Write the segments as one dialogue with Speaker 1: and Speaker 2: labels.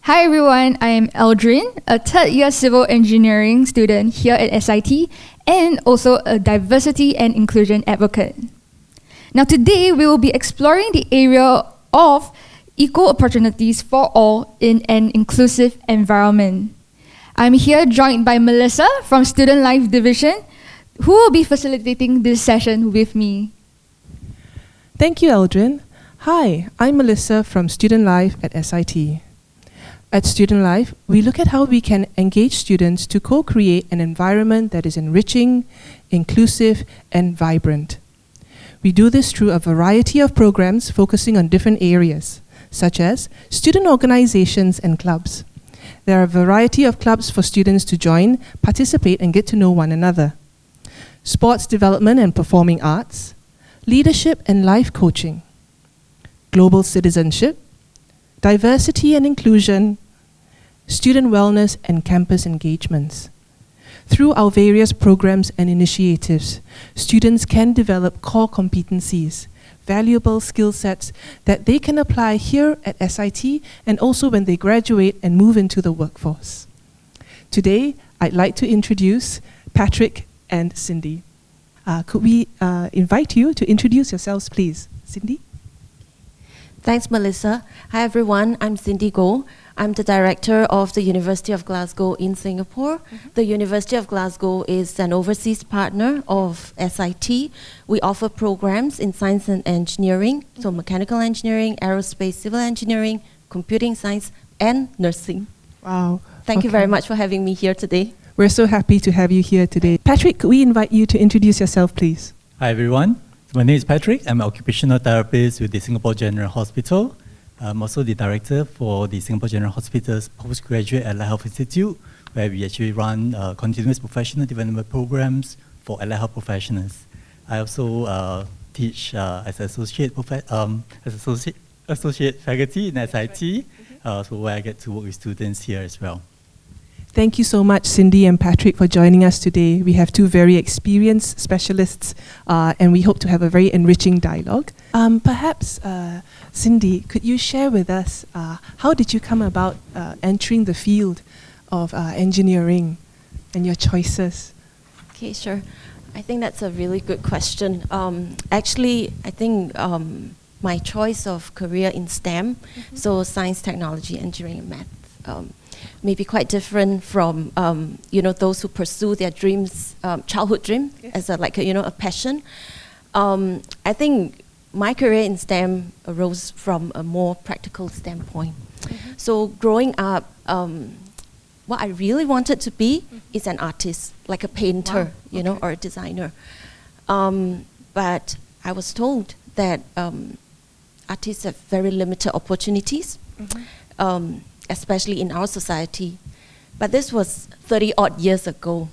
Speaker 1: Hi everyone, I am Eldrin, a third year civil engineering student here at SIT and also a diversity and inclusion advocate. Now today we will be exploring the area of equal opportunities for all in an inclusive environment. I'm here joined by Melissa from Student Life Division, who will be facilitating this session with me.
Speaker 2: Thank you, Eldrin. Hi, I'm Melissa from Student Life at SIT. At Student Life, we look at how we can engage students to co-create an environment that is enriching, inclusive, and vibrant. We do this through a variety of programs focusing on different areas, such as student organizations and clubs. There are a variety of clubs for students to join, participate, and get to know one another. Sports development and performing arts, leadership and life coaching, global citizenship, diversity and inclusion, student wellness and campus engagements. Through our various programs and initiatives, students can develop core competencies, valuable skill sets that they can apply here at SIT and also when they graduate and move into the workforce. Today, I'd like to introduce Patrick and Cindy. Could we invite you to introduce yourselves, please? Cindy?
Speaker 3: Thanks, Melissa. Hi, everyone. I'm Cindy Goh. I'm the director of the University of Glasgow in Singapore. The University of Glasgow is an overseas partner of SIT. We offer programs in science and engineering, so mechanical engineering, aerospace, civil engineering, computing science, and nursing.
Speaker 2: Wow.
Speaker 3: Thank you very much for having me here today.
Speaker 2: We're so happy to have you here today. Patrick, could we invite you to introduce yourself, please?
Speaker 4: Hi, everyone. My name is Patrick. I'm an occupational therapist with the Singapore General Hospital. I'm also the director for the Singapore General Hospital's Postgraduate Allied Health Institute, where we actually run continuous professional development programs for allied health professionals. I also teach as associate faculty in SIT, so where I get to work with students here as well.
Speaker 2: Thank you so much, Cindy and Patrick, for joining us today. We have two very experienced specialists, and we hope to have a very enriching dialogue. Perhaps, Cindy, could you share with us how did you come about entering the field of engineering and your choices?
Speaker 3: Okay, sure. I think that's a really good question. Actually, I think my choice of career in STEM, so science, technology, engineering, and math, may be quite different from those who pursue their dreams, childhood dream, as a passion. I think my career in STEM arose from a more practical standpoint. So growing up, what I really wanted to be is an artist, like a painter, or a designer. But I was told that artists have very limited opportunities. Especially in our society. But this was 30-odd years ago,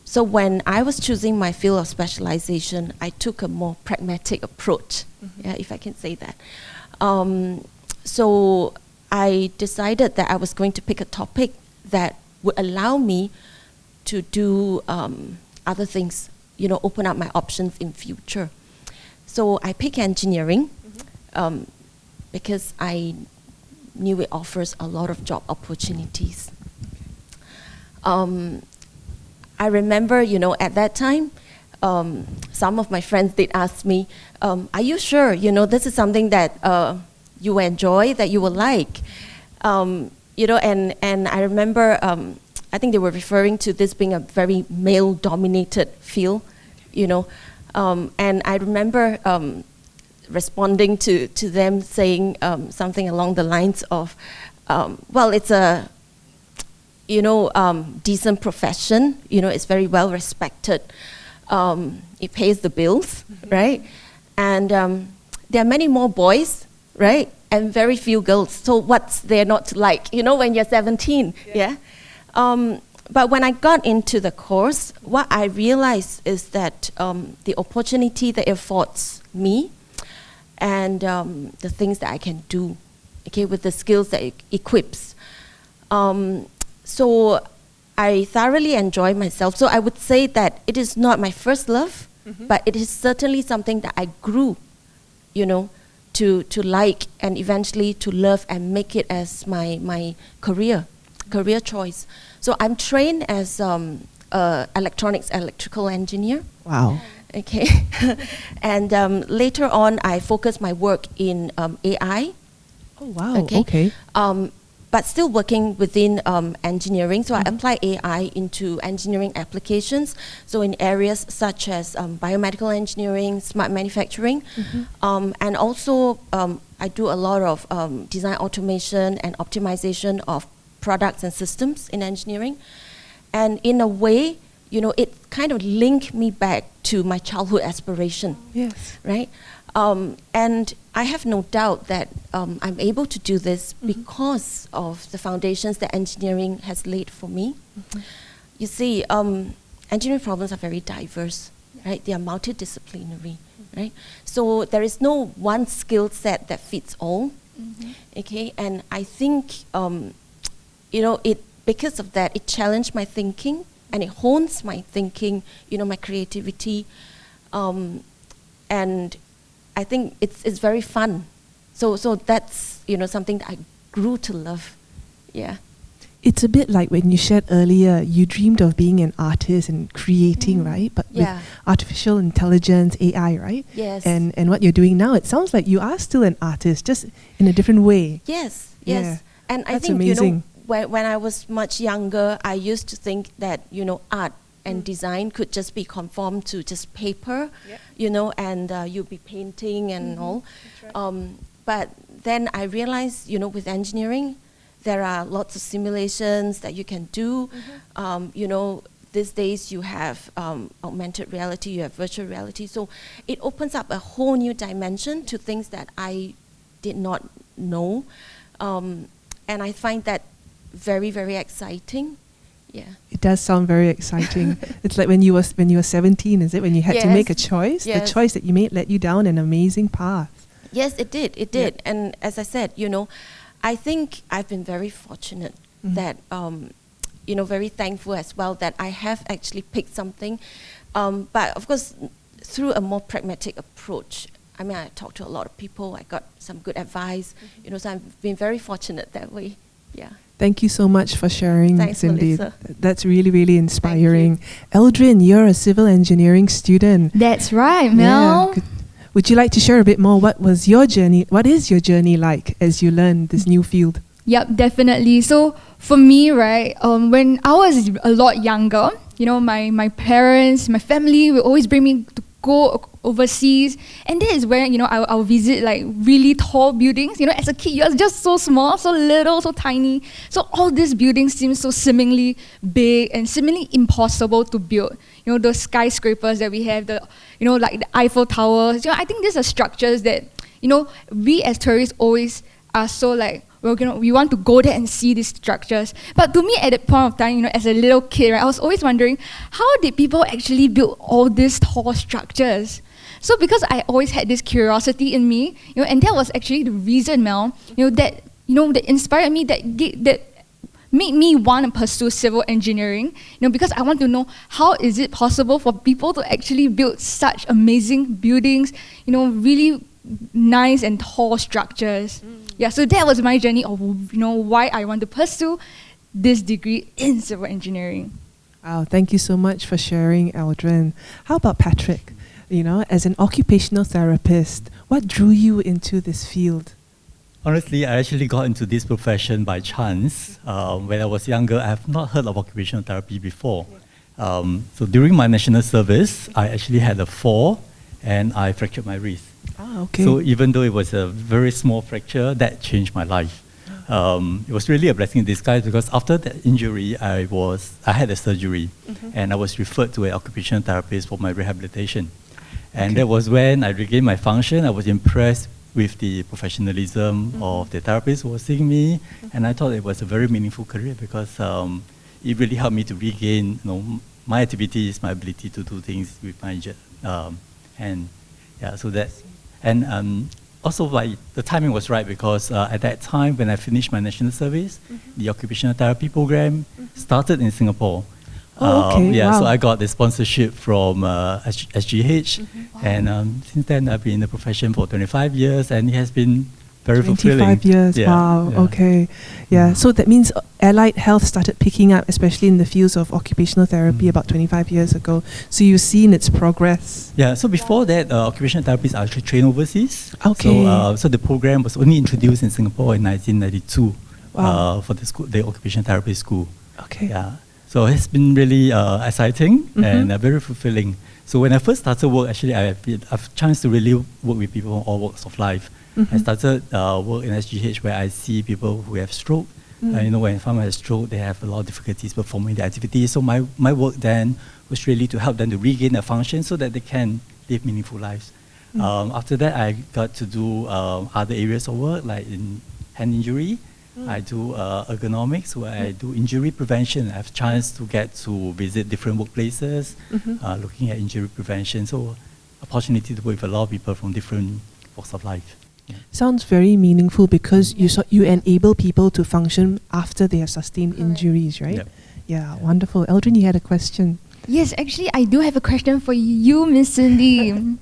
Speaker 3: So when I was choosing my field of specialization, I took a more pragmatic approach, if I can say that. So I decided that I was going to pick a topic that would allow me to do other things, open up my options in future. So I picked engineering because I knew it offers a lot of job opportunities. I remember, at that time, some of my friends did ask me, are you sure, this is something that you enjoy, that you will like? And I remember, I think they were referring to this being a very male-dominated field, and I remember responding to them saying something along the lines of, well, it's a, decent profession, it's very well respected, it pays the bills, right? And there are many more boys, right? And very few girls, so what's there not to like, when you're 17, yeah? But when I got into the course, what I realized is that the opportunity that it affords me and the things that I can do, with the skills that it equips. So I thoroughly enjoy myself. So I would say that it is not my first love, but it is certainly something that I grew, to like and eventually to love and make it as my career choice. So I'm trained as electrical engineer.
Speaker 2: Wow.
Speaker 3: Okay, and later on I focused my work in AI.
Speaker 2: Oh, wow. Okay.
Speaker 3: But still working within engineering. So I apply AI into engineering applications. So in areas such as biomedical engineering, smart manufacturing, and also I do a lot of design automation and optimization of products and systems in engineering. And in a way, it kind of linked me back to my childhood aspiration.
Speaker 2: Yes.
Speaker 3: Right? And I have no doubt that I'm able to do this because of the foundations that engineering has laid for me. You see, engineering problems are very diverse, right? They are multidisciplinary, right? So there is no one skill set that fits all, okay? And I think, because of that, it challenged my thinking and it hones my thinking, my creativity, and I think it's very fun. So that's something that I grew to love. Yeah.
Speaker 2: It's a bit like when you shared earlier, you dreamed of being an artist and creating, right? But with artificial intelligence, AI, right?
Speaker 3: Yes.
Speaker 2: And what you're doing now, it sounds like you are still an artist, just in a different way.
Speaker 3: Yes.
Speaker 2: Yeah.
Speaker 3: And I
Speaker 2: That's
Speaker 3: think
Speaker 2: amazing.
Speaker 3: When I was much younger, I used to think that art and design could just be conformed to just paper, and you'll be painting and all. Right. But then I realized, with engineering, there are lots of simulations that you can do. These days you have augmented reality, you have virtual reality. So it opens up a whole new dimension to things that I did not know. And I find that very, very exciting. Yeah.
Speaker 2: It does sound very exciting. It's like when you were 17, is it? When you had to make a choice?
Speaker 3: Yes.
Speaker 2: The choice that you made led you down an amazing path.
Speaker 3: Yes, it did. It did. Yep. And as I said, I think I've been very fortunate that, very thankful as well that I have actually picked something. But of course, through a more pragmatic approach. I mean, I talked to a lot of people. I got some good advice. So I've been very fortunate that way. Yeah.
Speaker 2: Thank you so much for sharing,
Speaker 3: Thanks,
Speaker 2: Cindy.
Speaker 3: Melissa.
Speaker 2: That's really, really inspiring. Eldrin, you're a civil engineering student.
Speaker 1: That's right, Mel.
Speaker 2: Yeah. Would you like to share a bit more? What is your journey like as you learn this new field?
Speaker 1: Yep, definitely. So for me, right, when I was a lot younger, my parents, my family will always bring me to go overseas, and that is where I'll visit like really tall buildings. As a kid, you're just so small, so little, so tiny. So all these buildings seem so seemingly big and seemingly impossible to build. Those skyscrapers that we have, like the Eiffel Towers. I think these are structures that we as tourists always are so like, well, we want to go there and see these structures. But to me, at that point of time, as a little kid, right, I was always wondering, how did people actually build all these tall structures? So because I always had this curiosity in me, and that was actually the reason, Mel, that inspired me, that made me want to pursue civil engineering, because I want to know how is it possible for people to actually build such amazing buildings, really nice and tall structures. Yeah, so that was my journey of why I want to pursue this degree in civil engineering.
Speaker 2: Wow, thank you so much for sharing, Eldrin. How about Patrick? As an occupational therapist, what drew you into this field?
Speaker 4: Honestly, I actually got into this profession by chance. When I was younger, I have not heard of occupational therapy before. So during my national service, I actually had a fall and I fractured my wrist.
Speaker 2: Ah, okay.
Speaker 4: So even though it was a very small fracture, that changed my life. It was really a blessing in disguise because after that injury, I had a surgery and I was referred to an occupational therapist for my rehabilitation. And that was when I regained my function. I was impressed with the professionalism of the therapist who was seeing me, and I thought it was a very meaningful career because it really helped me to regain, my activities, my ability to do things with my hand. Yeah, so that, and also like the timing was right because at that time when I finished my national service, the occupational therapy program started in Singapore.
Speaker 2: Oh, okay.
Speaker 4: Yeah,
Speaker 2: wow.
Speaker 4: so I got the sponsorship from SGH, and since then I've been in the profession for 25 years, and it has been very fulfilling.
Speaker 2: 25 years,
Speaker 4: Yeah,
Speaker 2: wow,
Speaker 4: yeah.
Speaker 2: okay. Yeah, so that means allied health started picking up, especially in the fields of occupational therapy about 25 years ago. So you've seen its progress.
Speaker 4: Yeah, so before that, occupational therapists are actually trained overseas.
Speaker 2: Okay.
Speaker 4: So the program was only introduced in Singapore in 1992
Speaker 2: Wow.
Speaker 4: for the school, the occupational therapy school.
Speaker 2: Okay.
Speaker 4: Yeah, so it's been really exciting and very fulfilling. So when I first started work, actually I've chance to really work with people from all walks of life. I started work in SGH where I see people who have stroke. When someone has stroke, they have a lot of difficulties performing their activities. So my work then was really to help them to regain their function so that they can live meaningful lives. After that, I got to do other areas of work, like in hand injury. I do ergonomics, where I do injury prevention. I have chance to get to visit different workplaces, looking at injury prevention. So opportunity to work with a lot of people from different walks of life.
Speaker 2: Sounds very meaningful because you enable people to function after they have sustained injuries, right?
Speaker 4: Yep.
Speaker 2: Yeah, wonderful. Eldrin, you had a question.
Speaker 1: Yes, actually, I do have a question for you, Miss Cindy.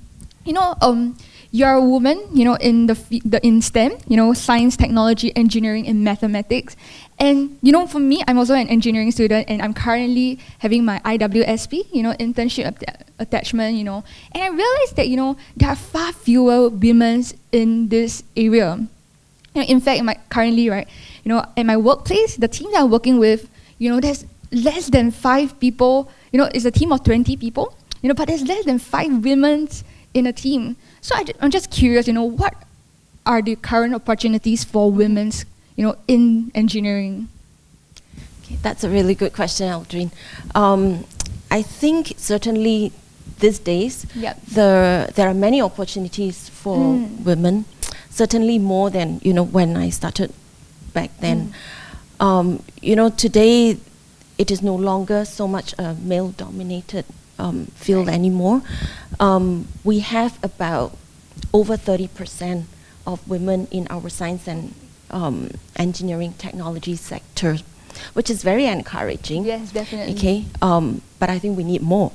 Speaker 1: You're a woman, in in STEM, science, technology, engineering, and mathematics. And, for me, I'm also an engineering student, and I'm currently having my IWSP, internship attachment, and I realized that, there are far fewer women in this area. In fact, currently, right, at my workplace, the team that I'm working with, there's less than 5 people, it's a team of 20 people, but there's less than 5 women in a team. So I'm just curious, what are the current opportunities for women, in engineering?
Speaker 3: Okay, that's a really good question, Aldrin. I think certainly these days, there are many opportunities for women, certainly more than, when I started back then. Today, it is no longer so much a male-dominated field anymore. We have about over 30% of women in our science and engineering technology sector, which is very encouraging.
Speaker 1: Yes, definitely.
Speaker 3: Okay, but I think we need more.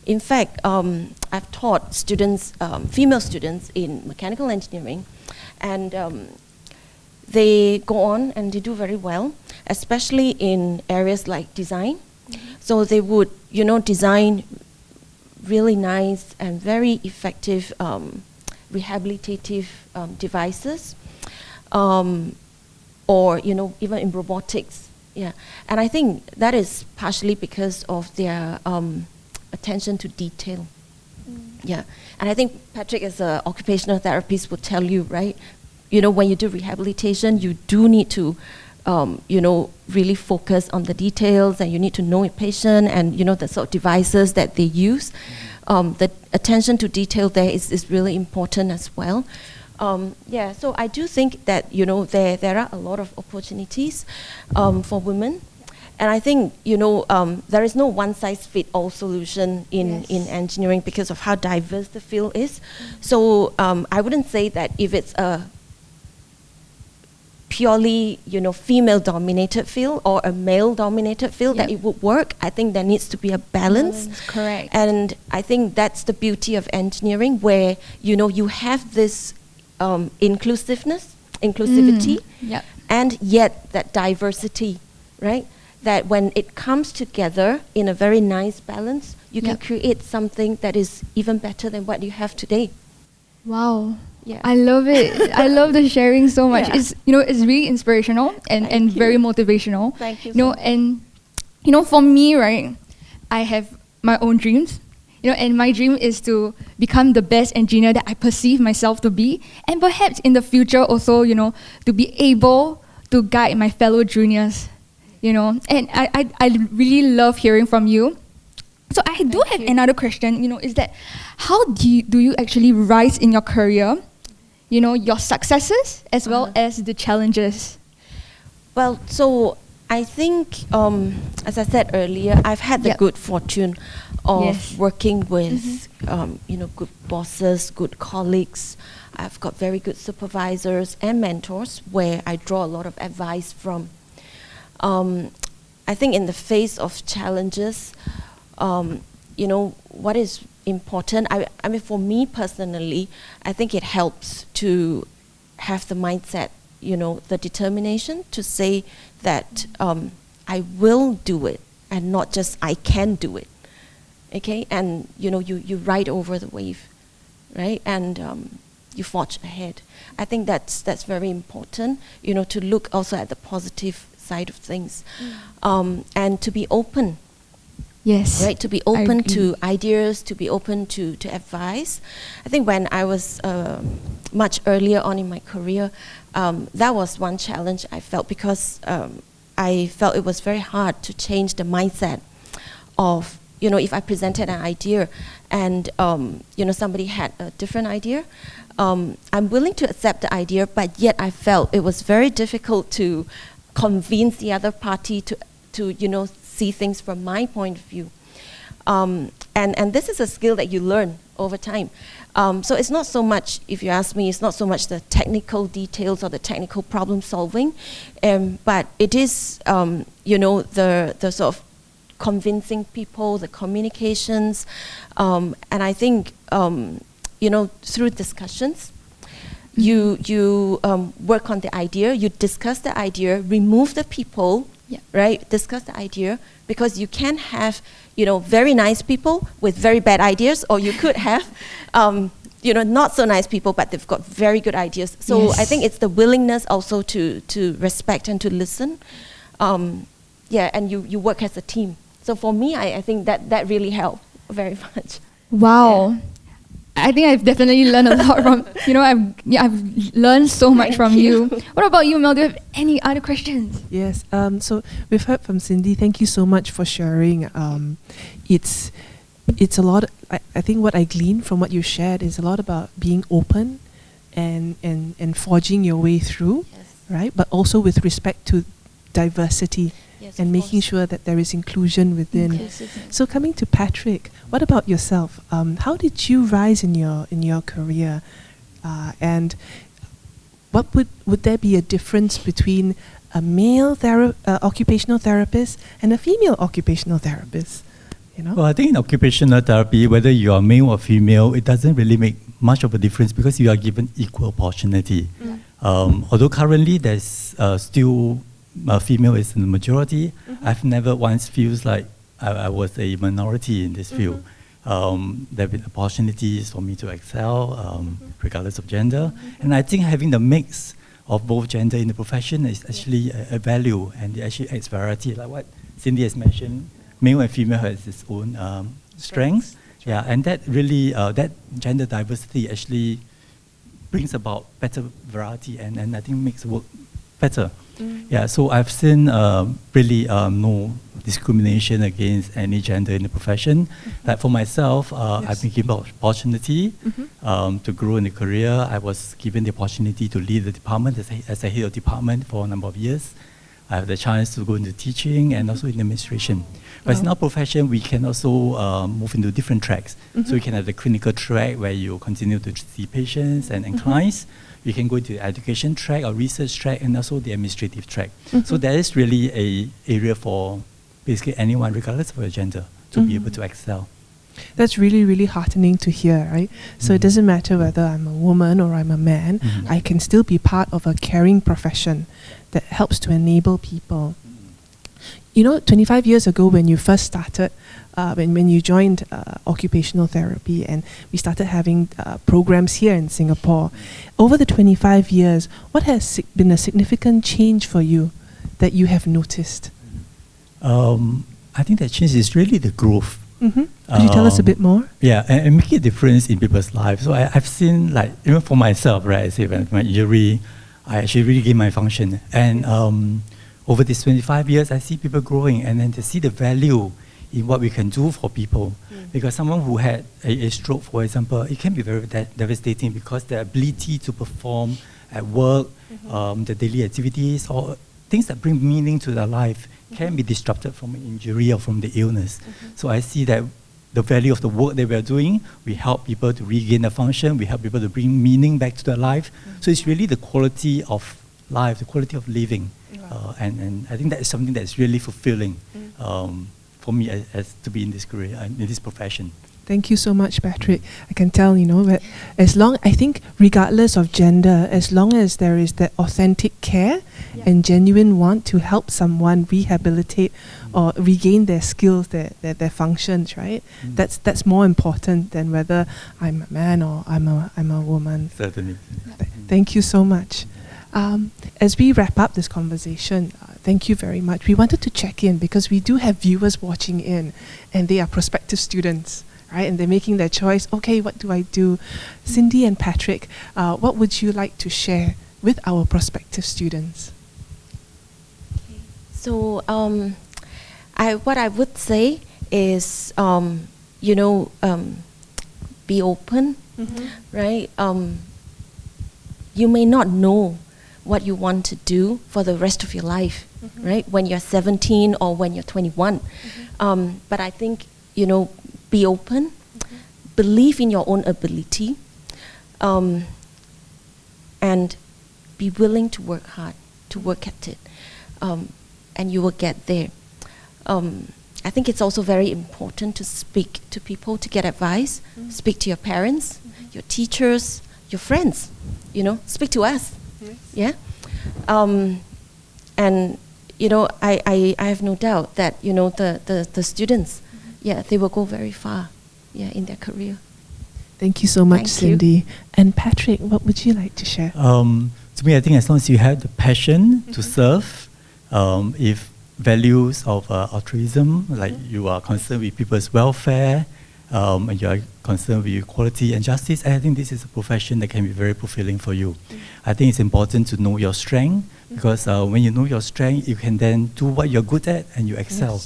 Speaker 3: In fact, I've taught students, female students in mechanical engineering, and they go on and they do very well, especially in areas like design. So they would, design really nice and very effective rehabilitative devices, or even in robotics. Yeah, and I think that is partially because of their attention to detail. Yeah, and I think Patrick, as an occupational therapist, would tell you, right? When you do rehabilitation, you do need to really focus on the details, and you need to know your patient and, the sort of devices that they use. The attention to detail there is really important as well. So I do think that, there are a lot of opportunities for women. And I think, there is no one-size-fits-all solution in engineering because of how diverse the field is. So I wouldn't say that if it's a purely, female-dominated field or a male-dominated field that it would work. I think there needs to be a balance.
Speaker 1: Correct.
Speaker 3: And I think that's the beauty of engineering, where, you have this inclusivity, and yet that diversity, right? That when it comes together in a very nice balance, you can create something that is even better than what you have today.
Speaker 1: Wow.
Speaker 3: Yeah.
Speaker 1: I love it. I love the sharing so much.
Speaker 3: Yeah.
Speaker 1: It's it's really inspirational and very motivational.
Speaker 3: Thank you.
Speaker 1: And for me, right, I have my own dreams. And my dream is to become the best engineer that I perceive myself to be, and perhaps in the future also, to be able to guide my fellow juniors. And I really love hearing from you. So I do have another question, is that how do you actually rise in your career, your successes as well as the challenges?
Speaker 3: Well, so I think, as I said earlier, I've had the good fortune of working with, good bosses, good colleagues. I've got very good supervisors and mentors where I draw a lot of advice from. I think in the face of challenges, what is important, I mean, for me personally, I think it helps to have the mindset, the determination to say that I will do it, and not just I can do it. Okay, and you ride over the wave, right? And you forge ahead. I think that's very important, to look also at the positive side of things, and to be open.
Speaker 1: Yes.
Speaker 3: Right, to be open to ideas, to be open to advice. I think when I was much earlier on in my career, that was one challenge I felt, because I felt it was very hard to change the mindset of, if I presented an idea and, somebody had a different idea, I'm willing to accept the idea, but yet I felt it was very difficult to convince the other party to see things from my point of view. And this is a skill that you learn over time. So it's not so much, if you ask me, it's not so much the technical details or the technical problem solving, but it is, the sort of convincing people, the communications, and I think, through discussions, you work on the idea, you discuss the idea, remove the people, right? Discuss the idea, because you can have, very nice people with very bad ideas, or you could have, not so nice people, but they've got very good ideas. So
Speaker 1: Yes.
Speaker 3: I think it's the willingness also to respect and to listen. And you work as a team. So for me, I think that really helped very much.
Speaker 1: Wow. I think I've definitely learned a lot from, I've learned so much from you. What about you, Mel? Do you have any other questions?
Speaker 2: Yes. So we've heard from Cindy. Thank you so much for sharing. It's a lot. I think what I gleaned from what you shared is a lot about being open and forging your way through, right? But also with respect to diversity.
Speaker 3: Yes,
Speaker 2: And
Speaker 3: of
Speaker 2: making
Speaker 3: course.
Speaker 2: sure that there is inclusion within.
Speaker 3: Inclusiveness.
Speaker 2: So coming to Patrick, what about yourself? How did you rise in your career, and what would there be a difference between a male occupational therapist and a female occupational therapist?
Speaker 4: Well, I think in occupational therapy, whether you are male or female, it doesn't really make much of a difference because you are given equal opportunity. Although currently there's still female is in the majority, I've never once feels like I was a minority in this field. There have been opportunities for me to excel, regardless of gender. And I think having the mix of both gender in the profession is actually a value, and it actually adds variety. Like what Cindy has mentioned, male and female has its own strengths. Yeah, and that really, that gender diversity actually brings about better variety, and I think makes work better. Yeah, so I've seen really no discrimination against any gender in the profession. Like for myself, I've been given opportunity to grow in the career. I was given the opportunity to lead the department as a head of department for a number of years. I have the chance to go into teaching and also in administration. But in our profession, we can also move into different tracks. So you can have the clinical track where you continue to see patients and clients. You can go into the education track or research track and also the administrative track. So there is really an area for basically anyone, regardless of your gender, to be able to excel.
Speaker 2: That's really, really heartening to hear, right? So it doesn't matter whether I'm a woman or I'm a man, I can still be part of a caring profession that helps to enable people. 25 years ago when you first started, when you joined occupational therapy, and we started having programs here in Singapore, over the 25 years, what has been a significant change for you that you have noticed?
Speaker 4: I think that change is really the growth.
Speaker 2: Could you tell us a bit more?
Speaker 4: Yeah, and make a difference in people's lives. So I've seen, like, even for myself, right, I say when my injury, I actually really gained my function. And over these 25 years, I see people growing, and then to see the value in what we can do for people. Because someone who had a stroke, for example, it can be very devastating because the ability to perform at work, the daily activities, or things that bring meaning to their life can be disrupted from an injury or from the illness. So I see that the value of the work that we are doing, we help people to regain their function, we help people to bring meaning back to their life. So it's really the quality of life, the quality of living. And I think that is something that is really fulfilling for me as to be in this career, in this profession.
Speaker 2: Thank you so much, Patrick. I can tell, that I think regardless of gender, as long as there is that authentic care and genuine want to help someone rehabilitate or regain their skills, their functions, right? That's more important than whether I'm a man or I'm a woman.
Speaker 4: Certainly.
Speaker 2: Thank you so much. As we wrap up this conversation, thank you very much. We wanted to check in because we do have viewers watching in, and they are prospective students. Right, and they're making their choice. Okay, what do I do? Cindy and Patrick, what would you like to share with our prospective students?
Speaker 3: Okay. So, what I would say is, be open, right? You may not know what you want to do for the rest of your life, right? When you're 17 or when you're 21. But I think, be open, believe in your own ability, and be willing to work hard, to work at it, and you will get there. I think it's also very important to speak to people, to get advice, speak to your parents, your teachers, your friends, speak to us, yeah? And, I have no doubt that, the students, they will go very far, in their career.
Speaker 2: Thank you so much,
Speaker 3: Thank
Speaker 2: Cindy.
Speaker 3: you.
Speaker 2: And Patrick, what would you like to share?
Speaker 4: To me, I think as long as you have the passion to serve, if values of altruism, like you are concerned with people's welfare, and you are concerned with equality and justice, I think this is a profession that can be very fulfilling for you. I think it's important to know your strength, because when you know your strength, you can then do what you're good at and you excel.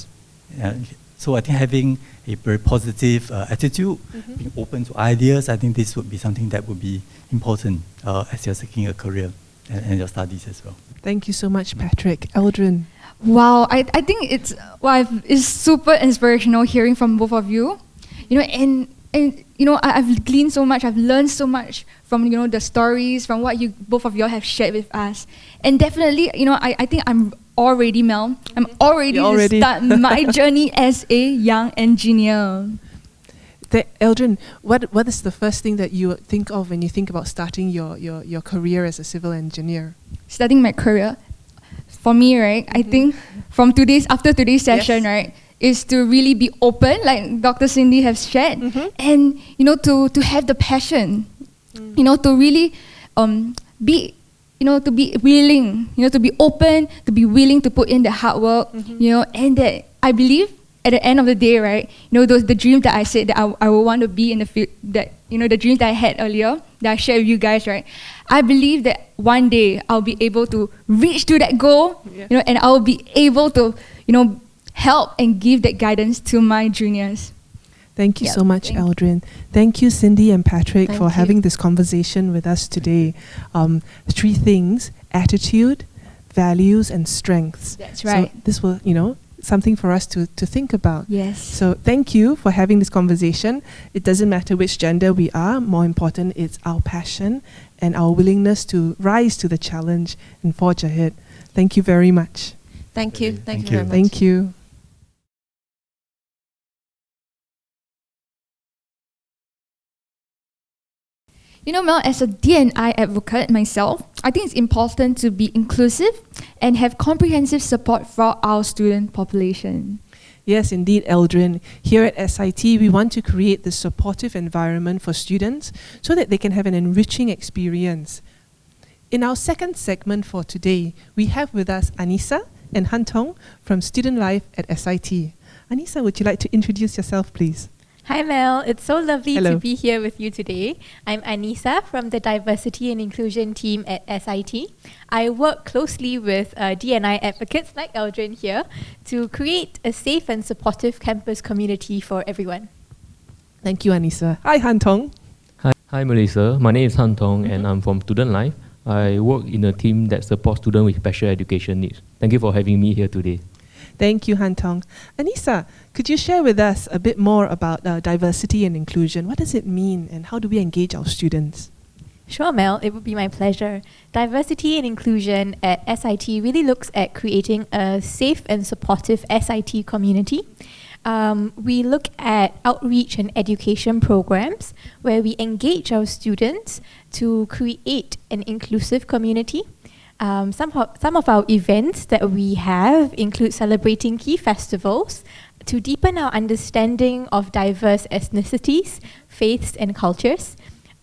Speaker 4: So I think having a very positive attitude, being open to ideas, I think this would be something that would be important as you're seeking a career and your studies as well.
Speaker 2: Thank you so much, Patrick. Eldrin.
Speaker 1: Wow, I think it's super inspirational hearing from both of you. I've gleaned so much, I've learned so much from the stories, from what both of you have shared with us. And definitely, I think I'm all ready, Mel. I'm all ready to start my journey as a young engineer.
Speaker 2: Eldrin, what is the first thing that you think of when you think about starting your career as a civil engineer?
Speaker 1: Starting my career, for me, right, I think after today's session, right, is to really be open, like Dr. Cindy has shared, and to have the passion, to really be to be willing, to be open, to be willing to put in the hard work, and that I believe at the end of the day, right, the dream that I said that I would want to be in the field, that the dreams that I had earlier, that I shared with you guys, right, I believe that one day I'll be able to reach to that goal, and I'll be able to, help and give that guidance to my juniors.
Speaker 2: Thank you so much, Eldrin. Thank you, Cindy and Patrick, for having this conversation with us today. 3 things: attitude, values, and strengths.
Speaker 1: That's right.
Speaker 2: So this will, something for us to think about.
Speaker 1: Yes.
Speaker 2: So thank you for having this conversation. It doesn't matter which gender we are. More important, it's our passion and our willingness to rise to the challenge and forge ahead. Thank you very much.
Speaker 3: Thank you. Thank you very much.
Speaker 2: Thank you.
Speaker 1: Mel, as a D&I advocate myself, I think it's important to be inclusive and have comprehensive support for our student population.
Speaker 2: Yes, indeed, Eldrin. Here at SIT, we want to create this supportive environment for students so that they can have an enriching experience. In our second segment for today, we have with us Anissa and Hantong from Student Life at SIT. Anissa, would you like to introduce yourself, please?
Speaker 5: Hi Mel, it's so lovely
Speaker 2: Hello.
Speaker 5: to be here with you today. I'm Anissa from the Diversity and Inclusion team at SIT. I work closely with D&I advocates like Eldrin here to create a safe and supportive campus community for everyone.
Speaker 2: Thank you, Anissa. Hi, Hantong.
Speaker 6: Hi Melissa, my name is Han Tong and I'm from Student Life. I work in a team that supports students with special education needs. Thank you for having me here today.
Speaker 2: Thank you, Hantong. Anissa, could you share with us a bit more about diversity and inclusion? What does it mean and how do we engage our students?
Speaker 5: Sure, Mel, it would be my pleasure. Diversity and inclusion at SIT really looks at creating a safe and supportive SIT community. We look at outreach and education programs where we engage our students to create an inclusive community. Some of our events that we have include celebrating key festivals to deepen our understanding of diverse ethnicities, faiths, and cultures.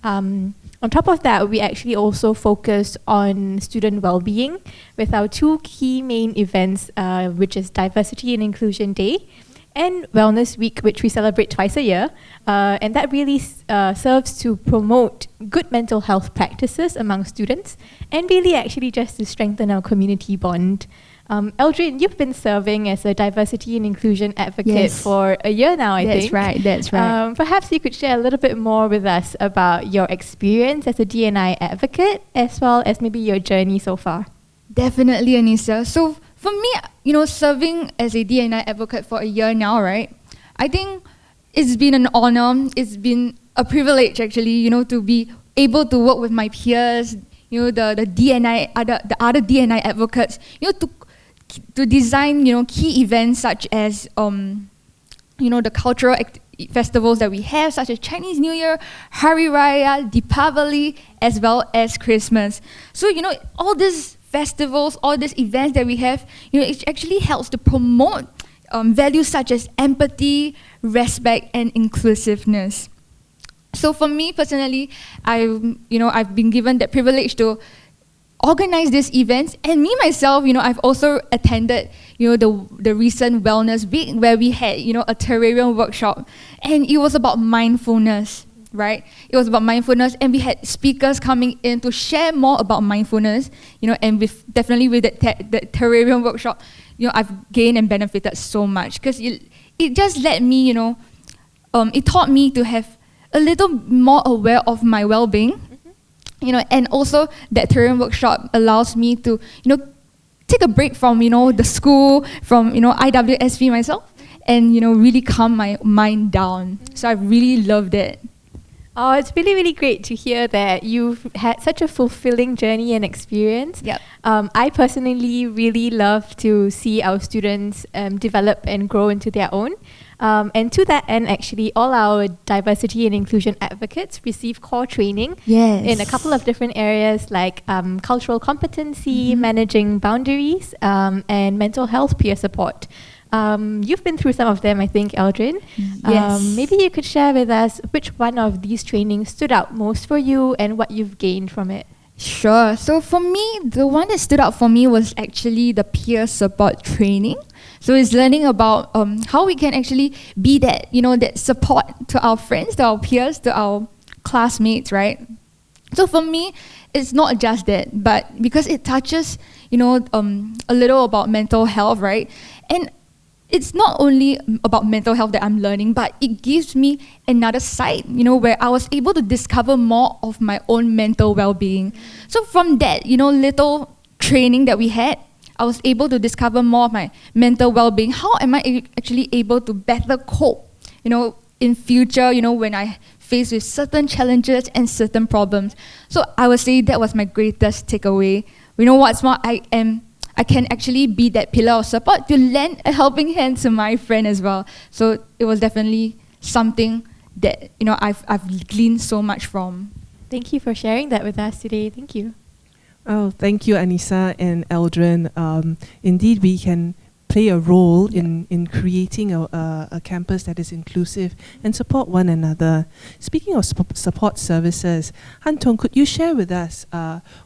Speaker 5: On top of that, we actually also focus on student well-being with our two key main events, which is Diversity and Inclusion Day and Wellness Week, which we celebrate twice a year. And that really serves to promote good mental health practices among students and really actually just to strengthen our community bond. Eldrin, you've been serving as a diversity and inclusion advocate for a year now, I think.
Speaker 1: That's right.
Speaker 5: Perhaps you could share a little bit more with us about your experience as a D&I advocate, as well as maybe your journey so far.
Speaker 1: Definitely, Anissa. So for me, serving as a D&I advocate for a year now, right? I think it's been an honor. It's been a privilege, actually, to be able to work with my peers, the other D&I advocates, to design, key events such as, the cultural festivals that we have, such as Chinese New Year, Hari Raya, Deepavali, as well as Christmas. So, all these festivals, all these events that we have, it actually helps to promote values such as empathy, respect, and inclusiveness. So for me personally, I've been given that privilege to organize these events, and me myself, I've also attended, the recent Wellness Week where we had, a terrarium workshop, and it was about mindfulness, right? It was about mindfulness, and we had speakers coming in to share more about mindfulness, and definitely with that terrarium workshop, I've gained and benefited so much because it just let me, it taught me to have a little more aware of my well-being. And also that terrarium workshop allows me to, take a break from, the school, from, IWSP myself, and, really calm my mind down. So I really loved it.
Speaker 5: Oh, it's really, really great to hear that you've had such a fulfilling journey and experience.
Speaker 1: Yep.
Speaker 5: I personally really love to see our students develop and grow into their own. And to that end, actually, all our diversity and inclusion advocates receive core training in a couple of different areas like cultural competency, managing boundaries, and mental health peer support. You've been through some of them, I think, Eldrin.
Speaker 1: Yes.
Speaker 5: Maybe you could share with us which one of these trainings stood out most for you and what you've gained from it.
Speaker 1: Sure. So for me, the one that stood out for me was actually the peer support training. So it's learning about how we can actually be that, that support to our friends, to our peers, to our classmates, right? So for me, it's not just that, but because it touches, a little about mental health, right? And it's not only about mental health that I'm learning, but it gives me another side, where I was able to discover more of my own mental well-being. So from that, little training that we had, I was able to discover more of my mental well-being. How am I actually able to better cope, in future, when I face with certain challenges and certain problems. So I would say that was my greatest takeaway. What's more, I can actually be that pillar of support to lend a helping hand to my friend as well. So it was definitely something that, I've gleaned so much from.
Speaker 5: Thank you for sharing that with us today. Thank you.
Speaker 2: Oh, thank you, Anissa and Eldrin. Indeed, we can play a role in creating a campus that is inclusive and support one another. Speaking of support services, Han Tong, could you share with us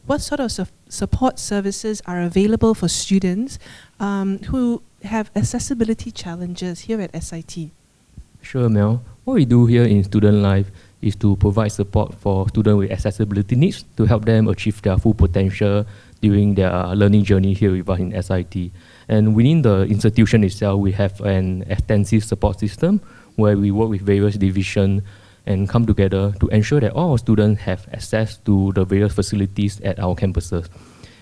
Speaker 2: what sort of support services are available for students who have accessibility challenges here at SIT?
Speaker 6: Sure, Mel. What we do here in Student Life is to provide support for students with accessibility needs to help them achieve their full potential during their learning journey here with us in SIT. And within the institution itself, we have an extensive support system where we work with various divisions and come together to ensure that all our students have access to the various facilities at our campuses.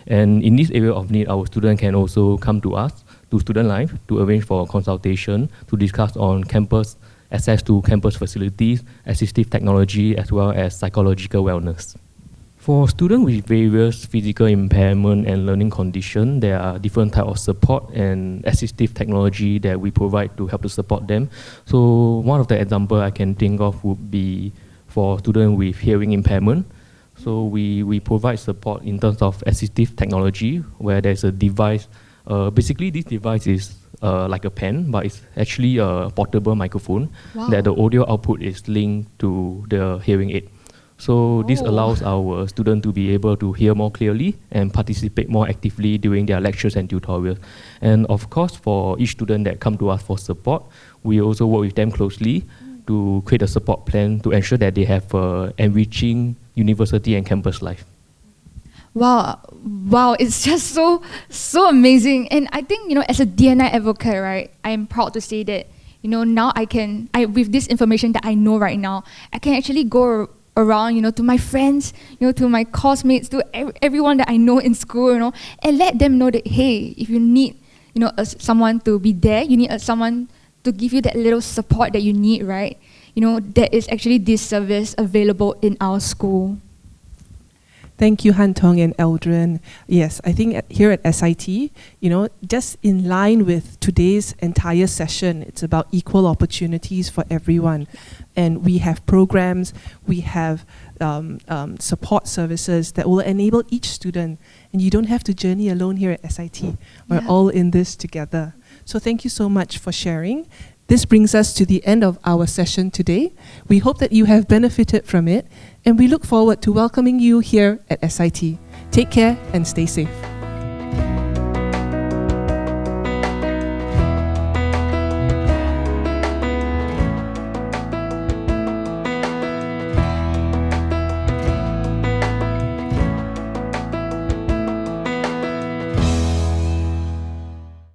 Speaker 6: And in this area of need, our students can also come to us, to Student Life, to arrange for a consultation to discuss on campus access to campus facilities, assistive technology, as well as psychological wellness. For students with various physical impairment and learning condition, there are different types of support and assistive technology that we provide to help to support them. So one of the examples I can think of would be for students with hearing impairment. So we provide support in terms of assistive technology, where there's a device. Basically, this device is like a pen, but it's actually a portable microphone that the audio output is linked to the hearing aid. So this allows our students to be able to hear more clearly and participate more actively during their lectures and tutorials. And of course, for each student that come to us for support, we also work with them closely to create a support plan to ensure that they have enriching university and campus life.
Speaker 1: Wow, it's just so amazing. And I think, as a DNI advocate, right, I'm proud to say that, now with this information that I know right now, I can actually go around, to my friends, to my classmates, to everyone that I know in school, and let them know that, hey, if you need, someone to be there, you need someone to give you that little support that you need, right? There is actually this service available in our school.
Speaker 2: Thank you, Han Tong and Eldrin. Yes, I think here at SIT, just in line with today's entire session, it's about equal opportunities for everyone. And we have programs, we have support services that will enable each student. And you don't have to journey alone here at SIT. We're all in this together. So thank you so much for sharing. This brings us to the end of our session today. We hope that you have benefited from it, and we look forward to welcoming you here at SIT. Take care and stay safe.